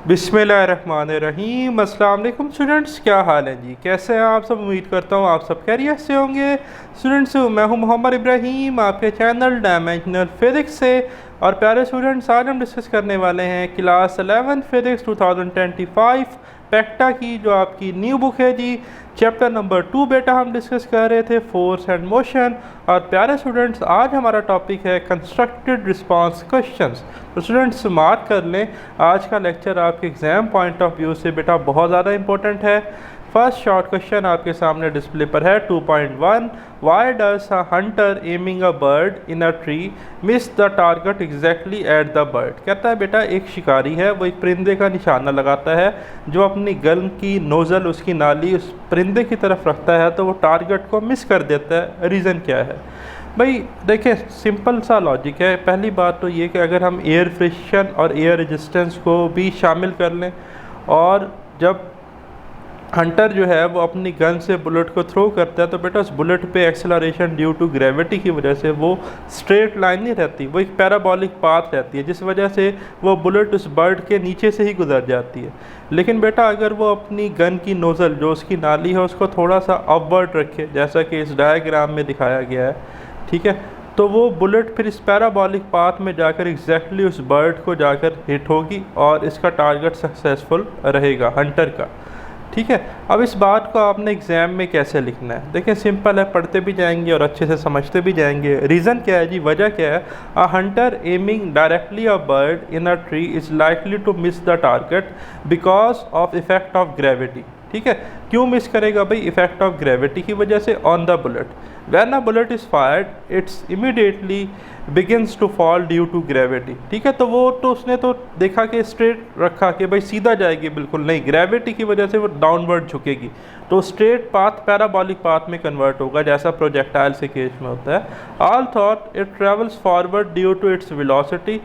बिस्मिल्लाहिर्रहमानिर्रहीम। अस्सलाम वालेकुम स्टूडेंट्स, क्या हाल है जी? कैसे हैं आप सब? उम्मीद करता हूँ आप सब खैरियत से होंगे। स्टूडेंट्स, मैं हूँ मोहम्मद इब्राहीम आपके चैनल डायमेंशनल फिज़िक्स से। और प्यारे स्टूडेंट्स, आज हम डिस्कस करने वाले हैं क्लास 11 फिज़िक्स 2025 पैक्टा की जो आपकी न्यू बुक है जी। चैप्टर नंबर 2 बेटा हम डिस्कस कर रहे थे, फोर्स एंड मोशन। और प्यारे स्टूडेंट्स, आज हमारा टॉपिक है कंस्ट्रक्टेड रिस्पांस क्वेश्चंस। तो स्टूडेंट्स मार्क कर लें, आज का लेक्चर आपके एग्ज़ाम पॉइंट ऑफ व्यू से बेटा बहुत ज़्यादा इंपॉर्टेंट है। फर्स्ट शॉर्ट क्वेश्चन आपके सामने डिस्प्ले पर है 2.1। Why does a hunter aiming a bird in a tree miss the target exactly at the bird. कहता है बेटा एक शिकारी है, वो एक परिंदे का निशाना लगाता है, जो अपनी गन की नोज़ल उसकी नाली उस परिंदे की तरफ रखता है तो वो टारगेट को मिस कर देता है। रीज़न क्या है भाई? देखें, सिंपल सा लॉजिक है। पहली बात तो ये कि अगर हम एयर फ्रिक्शन और एयर रेजिस्टेंस को भी शामिल कर लें, और जब हंटर जो है वो अपनी गन से बुलेट को थ्रो करता है तो बेटा उस बुलेट पे एक्सेलरेशन ड्यू टू ग्रेविटी की वजह से वो स्ट्रेट लाइन नहीं रहती, वो एक पैराबोलिक पाथ रहती है, जिस वजह से वो बुलेट उस बर्ड के नीचे से ही गुजर जाती है। लेकिन बेटा अगर वो अपनी गन की नोज़ल जो उसकी नाली है उसको थोड़ा सा अपवर्ड रखे, जैसा कि इस डायग्राम में दिखाया गया है, ठीक है, तो वो बुलेट फिर इस पैराबोलिक पाथ में जाकर एग्जैक्टली उस बर्ड को जाकर हिट होगी और इसका टारगेट सक्सेसफुल रहेगा हंटर का। ठीक है, अब इस बात को आपने एग्ज़ाम में कैसे लिखना है? देखें सिंपल है, पढ़ते भी जाएंगे और अच्छे से समझते भी जाएंगे। रीज़न क्या है जी, वजह क्या है? A hunter aiming directly a bird in a tree is likely to miss the target because of effect of gravity. ठीक है, क्यों मिस करेगा भाई? इफेक्ट ऑफ ग्रेविटी की वजह से on the bullet. When a bullet is fired it's immediately begins to fall due to gravity. ठीक है, तो वो तो उसने तो देखा कि स्ट्रेट रखा कि भाई सीधा जाएगी, बिल्कुल नहीं, ग्रेविटी की वजह से वो डाउनवर्ड झुकेगी, तो स्ट्रेट पाथ पैराबोलिक पाथ में कन्वर्ट होगा, जैसा प्रोजेक्टाइल से केस में होता है। Although it travels forward due to its velocity,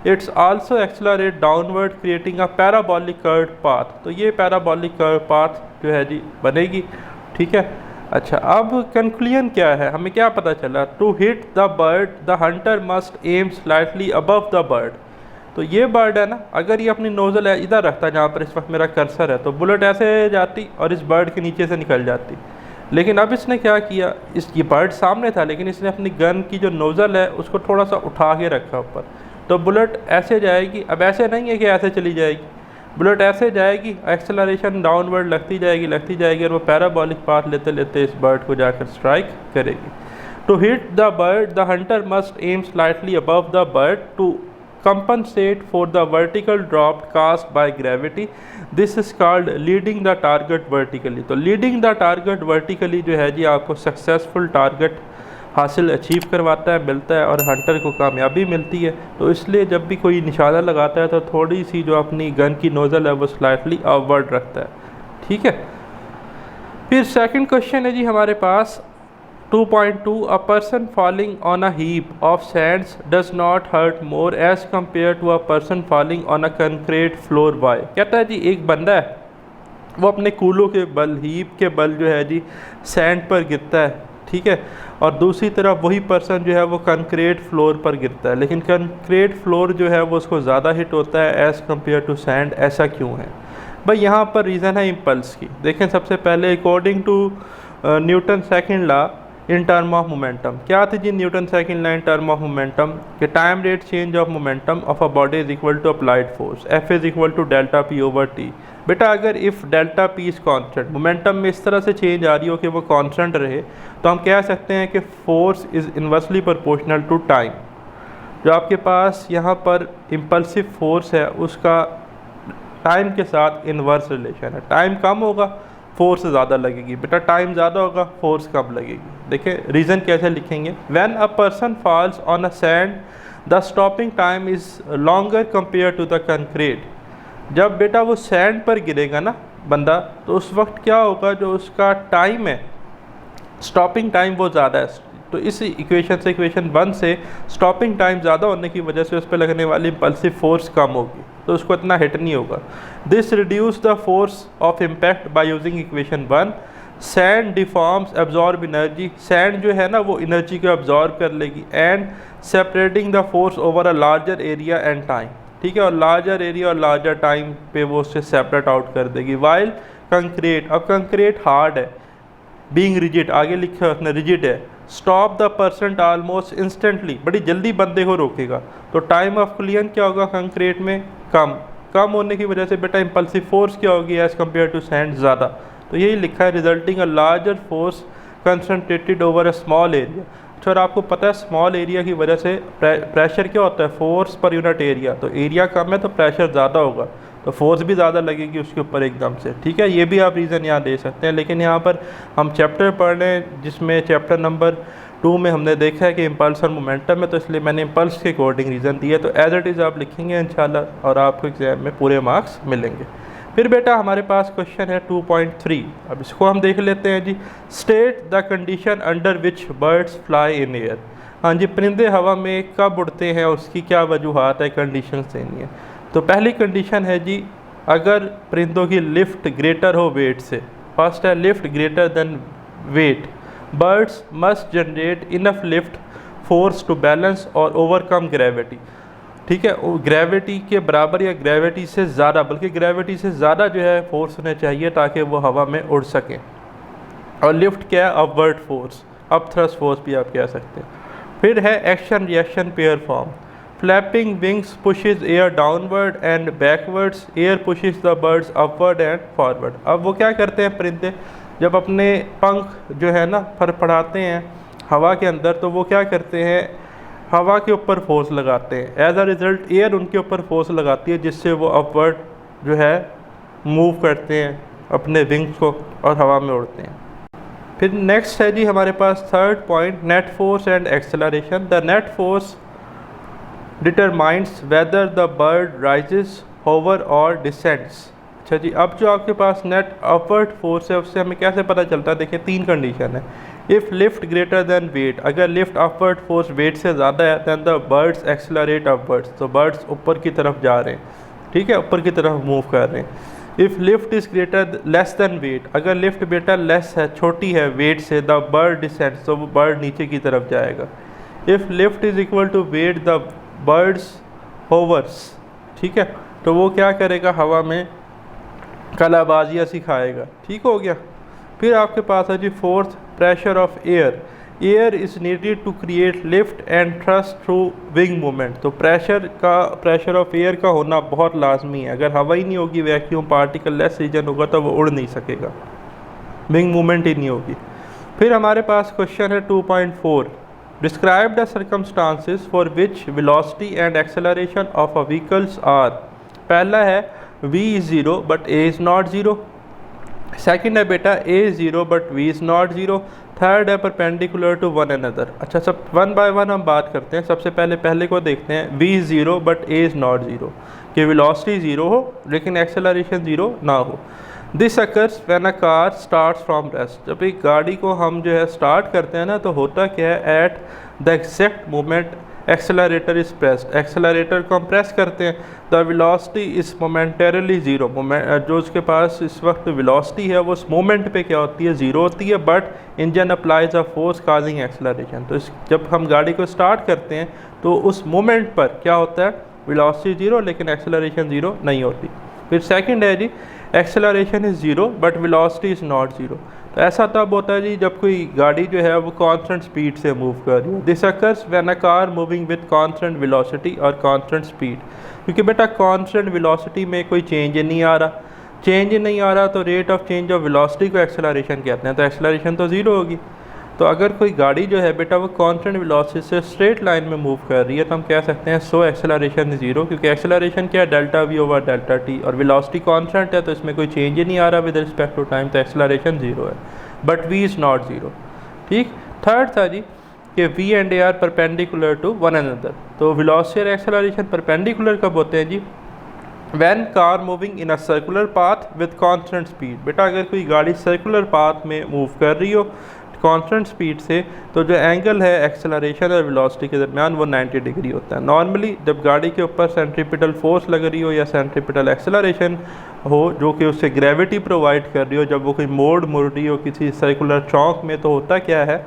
it's also accelerate downward creating a parabolic curve path. तो ये पैराबोलिक कर्व पाथ जो है जी बनेगी। ठीक है, अच्छा, अब कंक्लूजन क्या है, हमें क्या पता चला? To hit the bird the hunter must aim slightly above the bird. तो ये बर्ड है ना, अगर ये अपनी नोज़ल है इधर रखता है जहाँ पर इस वक्त मेरा कर्सर है, तो बुलेट ऐसे जाती और इस बर्ड के नीचे से निकल जाती। लेकिन अब इसने क्या किया, ये बर्ड सामने था लेकिन इसने अपनी गन की जो नोज़ल है उसको थोड़ा सा उठा के रखा ऊपर, तो बुलेट ऐसे जाएगी। अब ऐसे नहीं है कि ऐसे चली जाएगी, बुलेट ऐसे जाएगी, एक्सेलरेशन डाउनवर्ड लगती जाएगी और वो पैराबोलिक पाथ लेते लेते इस बर्ड को जाकर स्ट्राइक करेगी। To hit the bird the hunter must aim slightly above the bird to compensate for the vertical drop caused by gravity. This is called leading the target vertically. तो leading the target vertically जो है जी आपको successful target हासिल achieve करवाता है, मिलता है, और हंटर को कामयाबी मिलती है। तो इसलिए जब भी कोई निशाना लगाता है तो थोड़ी सी जो अपनी गन की नोज़ल है वो स्लाइटली अपवर्ड रखता है। ठीक है, फिर सेकंड क्वेश्चन है जी हमारे पास 2.2। A person falling on a heap of sands does not hurt more as compare to a person falling on a concrete floor by. कहता है जी एक बंदा है, वो अपने कूलों के बल, हीप के बल जो है जी सैंड पर गिरता है, ठीक है, और दूसरी तरफ वही पर्सन जो है वो कंक्रीट फ्लोर पर गिरता है, लेकिन कंक्रीट फ्लोर जो है वो उसको ज़्यादा हिट होता है एज़ कम्पेयर टू सैंड। ऐसा क्यों है भाई? यहाँ पर रीज़न है इम्पल्स की। देखें सबसे पहले according to Newton second law in term of momentum, क्या थी जी Newton second law in term of momentum? कि time rate change of momentum of a body is equal to applied force, F is equal to delta P over T. बेटा अगर if delta P is constant, momentum में इस तरह से change आ रही हो कि वो कॉन्स्टेंट रहे, तो हम कह सकते हैं कि force is inversely proportional to time. जो आपके पास यहाँ पर इम्पल्सिव फोर्स है उसका टाइम के साथ इन्वर्स रिलेशन है। टाइम कम होगा फोर्स ज़्यादा लगेगी, बेटा टाइम ज़्यादा होगा फोर्स कम लगेगी। देखिए रीज़न कैसे लिखेंगे? When a person falls on a sand the stopping time is longer compare to the concrete. जब बेटा वो सैंड पर गिरेगा ना बंदा, तो उस वक्त क्या होगा, जो उसका टाइम है, स्टॉपिंग टाइम वो ज़्यादा है। तो इस इक्वेशन से, इक्वेशन 1 से, स्टॉपिंग टाइम ज़्यादा होने की वजह से उस पर लगने वाली इम्पल्सिव फोर्स कम होगी, तो उसको इतना हिट नहीं होगा। This reduce the force of impact by using equation 1। Sand deforms absorb energy, sand जो है ना वो एनर्जी को एब्जॉर्ब कर लेगी, and separating the force over a larger area and time. ठीक है, और लार्जर एरिया और लार्जर टाइम पे वो उससे सेपरेट आउट कर देगी। वाइल कंक्रीट, अब कंक्रीट हार्ड है, बीइंग रिजिड, आगे लिखा है उसने रिजिड है, stop the percent almost instantly, बड़ी जल्दी बंदे को रोकेगा। तो टाइम ऑफ कोलिजन क्या होगा कंक्रीट में, कम होने की वजह से बेटा इम्पल्सिव फोर्स क्या होगी एज़ कम्पेयर टू सैंड, ज़्यादा। तो यही लिखा है resulting a larger force concentrated over a small area. अच्छा, और आपको पता है स्मॉल एरिया की वजह से प्रेशर क्या होता है, फोर्स पर यूनिट एरिया, तो एरिया कम है तो प्रेशर ज़्यादा होगा, तो फोर्स भी ज़्यादा लगेगी उसके ऊपर एकदम से। ठीक है, ये भी आप रीज़न यहाँ दे सकते हैं। लेकिन यहाँ पर हम चैप्टर पढ़ रहे हैं जिसमें चैप्टर नंबर 2 में हमने देखा है कि इम्पल्स और मोमेंटम है, तो इसलिए मैंने इम्पल्स के अकॉर्डिंग रीज़न दिया। तो एज इट इज़ आप लिखेंगे इंशाल्लाह और आपको एग्जाम में पूरे मार्क्स मिलेंगे। फिर बेटा हमारे पास क्वेश्चन है 2.3, अब इसको हम देख लेते हैं जी। State the condition under which birds fly in air. हाँ जी, परिंदे हवा में कब उड़ते हैं, उसकी क्या वजूहत है, कंडीशन देनी है। तो पहली कंडीशन है जी, अगर परिंदों की लिफ्ट ग्रेटर हो वेट से। फर्स्ट है lift greater than weight, birds must generate enough lift force to balance और ओवरकम ग्रेविटी। ठीक है, ग्रेविटी के बराबर या ग्रेविटी से ज़्यादा, बल्कि ग्रेविटी से ज़्यादा जो है फोर्स होने चाहिए ताकि वो हवा में उड़ सकें। और लिफ्ट क्या है, upward force, up thrust force भी आप कह सकते हैं। फिर है action reaction pair form, flapping wings pushes air downward and backwards, air pushes the birds upward and forward. अब वो क्या करते हैं परिंदे, जब अपने पंख जो है ना फड़फड़ाते हैं हवा के अंदर, तो वो क्या करते हैं, हवा के ऊपर फोर्स लगाते हैं। एज अ रिज़ल्ट एयर उनके ऊपर फोर्स लगाती है, जिससे वो अपवर्ड जो है मूव करते हैं अपने विंग्स को और हवा में उड़ते हैं। फिर नेक्स्ट है जी हमारे पास third point, net force and acceleration. The net force determines whether the bird rises, hover और डिसेंड्स। अच्छा जी, अब जो आपके पास नेट अपवर्ड फोर्स है उससे हमें कैसे पता चलता है, देखिए 3 कंडीशन है। If lift greater than weight, अगर लिफ्ट अपवर्ड फोर्स वेट से ज़्यादा है, then the birds accelerate upwards, तो बर्ड्स ऊपर की तरफ जा रहे हैं। ठीक है, ऊपर की तरफ मूव कर रहे हैं। If lift is greater less than weight, अगर लिफ्ट बेटा लेस है, छोटी है वेट से, द बर्ड डिसेंड्स, तो वो बर्ड नीचे की तरफ जाएगा। If lift is equal to weight, the birds hovers. ठीक है, तो वो क्या करेगा, हवा में कलाबाजियाँ सिखाएगा। ठीक हो गया। फिर आपके पास है जी fourth, pressure of air. Air is needed to create lift and thrust through wing movement. तो प्रेशर ऑफ एयर का होना बहुत लाजमी है। अगर हवा ही नहीं होगी, वैक्यूम पार्टिकल लेस रीजन होगा, तो वो उड़ नहीं सकेगा, विंग मूवमेंट ही नहीं होगी। फिर हमारे पास क्वेश्चन है 2.4, describe the circumstances for which velocity and acceleration of a vehicles are. पहला है v is 0 but a is not 0। Second है बेटा a is 0 but v is not 0। Third है परपेंडिकुलर टू वन अनदर। अच्छा, सब one by one हम बात करते हैं। सबसे पहले को देखते हैं, v is 0 but a is not 0, कि वेलोसिटी 0 हो लेकिन एक्सेलरेशन 0 ना हो। This occurs when a car starts from rest. जब एक गाड़ी को हम जो है स्टार्ट करते हैं ना, तो होता क्या है, at the exact moment accelerator is pressed, accelerator को हम प्रेस करते हैं, the velocity is momentarily zero. जो उसके पास इस वक्त वेलोसिटी है वो उस मोमेंट पे क्या होती है, ज़ीरो होती है, but engine applies a force causing acceleration. तो जब हम गाड़ी को स्टार्ट करते हैं तो उस मोमेंट पर क्या होता है, वेलोसिटी 0 लेकिन एक्सेलरेशन 0 नहीं होती। फिर सेकंड है जी, acceleration is 0 but velocity is not 0। तो ऐसा तब होता है जी जब कोई गाड़ी जो है वो कांस्टेंट स्पीड से मूव कर रही हो। This occurs when a car moving with constant velocity और कांस्टेंट स्पीड। क्योंकि बेटा कांस्टेंट वेलोसिटी में कोई चेंज नहीं आ रहा, तो rate of change of velocity को एक्सेलरेशन कहते हैं, तो एक्सेलरेशन तो 0 होगी। तो अगर कोई गाड़ी जो है बेटा वो कांस्टेंट वेलोसिटी से स्ट्रेट लाइन में मूव कर रही है, तो हम कह सकते हैं सो एक्सेलरेशन इज 0, क्योंकि एक्सेलरेशन क्या है, delta we over delta T, और वेलोसिटी कांस्टेंट है तो इसमें कोई चेंज ही नहीं आ रहा विद रिस्पेक्ट टू टाइम, तो एक्सेलरेशन 0 है, बट वी इज़ नॉट 0। ठीक। थर्ड था जी कि V and A are perpendicular to one another. तो वेलोसिटी और एक्सेलरेशन परपेंडिकुलर कब होते हैं जी, when car moving in a circular path with constant speed. बेटा अगर कोई गाड़ी सर्कुलर पाथ में मूव कर रही हो कांस्टेंट स्पीड से, तो जो एंगल है एक्सेलरेशन और वेलोसिटी के दरमियान वो 90 डिग्री होता है। नॉर्मली जब गाड़ी के ऊपर सेंट्रीपिटल फोर्स लग रही हो या सेंट्रीपिटल एक्सेलरेशन हो जो कि उससे ग्रेविटी प्रोवाइड कर रही हो, जब वो कोई मोड़ मुड़ रही हो किसी सर्कुलर चौक में, तो होता क्या है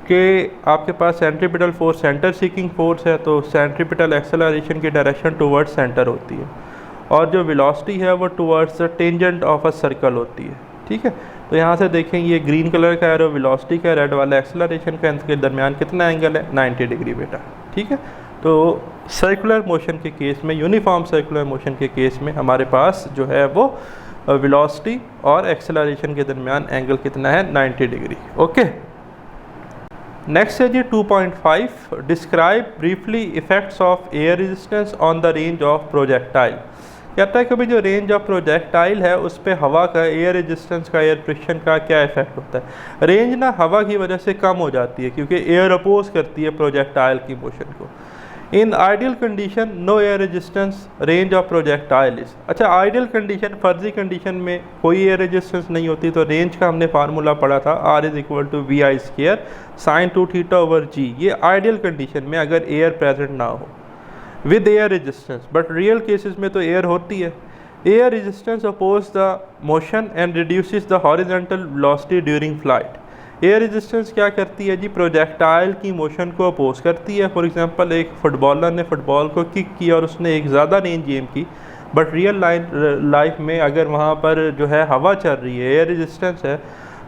कि आपके पास centripetal force centre seeking force है, तो सेंट्रीपिटल एक्सेलरेशन की डायरेक्शन टुवर्ड्स सेंटर होती है, और जो वेलोसिटी है वो towards the tangent of a circle होती है। ठीक है, तो यहाँ से देखें ये ग्रीन कलर का एरो वेलोसिटी का, रेड वाला एक्सेलरेशन का, इनके दरमियान कितना एंगल है, 90 डिग्री बेटा। ठीक है, तो सर्कुलर मोशन के केस में, यूनिफॉर्म सर्कुलर मोशन के केस में हमारे पास जो है वो वेलोसिटी और एक्सेलरेशन के दरमियान एंगल कितना है, 90 डिग्री। ओके, नेक्स्ट है जी 2.5, describe briefly effects of air resistance on the range of projectile. कहता है कि भाई जो रेंज ऑफ प्रोजेक्टाइल है उस पर हवा का, एयर रेजिस्टेंस का, एयर फ्रिक्शन का क्या इफेक्ट होता है। रेंज ना हवा की वजह से कम हो जाती है क्योंकि एयर अपोज करती है प्रोजेक्टाइल की मोशन को। In ideal condition no air resistance range of projectile is. अच्छा, आइडियल कंडीशन, फर्जी कंडीशन में कोई एयर रेजिस्टेंस नहीं होती, तो रेंज का हमने फार्मूला पढ़ा था R is equal to VI² sin 2θ/g। ये आइडियल कंडीशन में अगर एयर प्रेजेंट ना हो with air resistance, but real cases में तो एयर होती है। Air resistance oppose the motion and reduces the horizontal velocity during flight. Air resistance क्या करती है जी, प्रोजेक्टाइल की मोशन को अपोज करती है। फॉर एग्जांपल एक फुटबॉलर ने फुटबॉल को किक किया और उसने एक ज़्यादा रेंज एम की, बट रियल लाइफ में अगर वहाँ पर जो है हवा चल रही है, एयर रेजिस्टेंस है,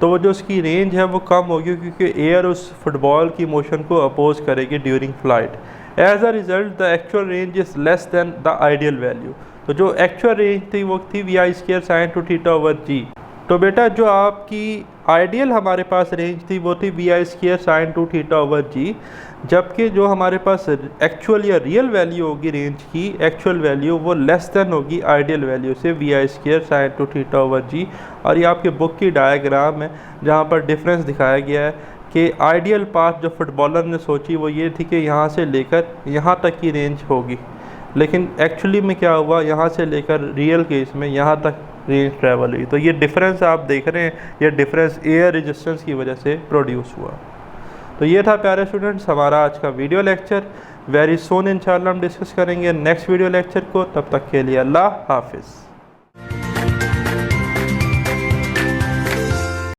तो वो जो उसकी रेंज है वो कम होगी क्योंकि एयर उस फुटबॉल की मोशन को अपोज करेगी during flight. As a result the actual range is less than the ideal value. तो जो एक्चुअल रेंज थी वो थी VI² sin 2θ/g। तो बेटा जो आपकी आइडियल हमारे पास रेंज थी वो थी VI² sin 2θ/g, जबकि जो हमारे पास एक्चुअल या रियल वैल्यू होगी रेंज की, एक्चुअल वैल्यू वो लेस देन होगी आइडियल वैल्यू से VI² sin 2θ/g। और ये आपके बुक की डायग्राम है जहाँ पर डिफरेंस दिखाया गया है कि आइडियल पाथ जो फुटबॉलर ने सोची वो ये थी कि यहाँ से लेकर यहाँ तक की रेंज होगी, लेकिन एक्चुअली में क्या हुआ, यहाँ से लेकर रियल केस में यहाँ तक रेंज ट्रैवल हुई। तो ये डिफरेंस आप देख रहे हैं, ये डिफरेंस एयर रेजिस्टेंस की वजह से प्रोड्यूस हुआ। तो ये था प्यारे स्टूडेंट्स हमारा आज का वीडियो लेक्चर। वेरी सून इंशाल्लाह हम डिस्कस करेंगे नेक्स्ट वीडियो लेक्चर को। तब तक के लिए अल्लाह हाफिज़।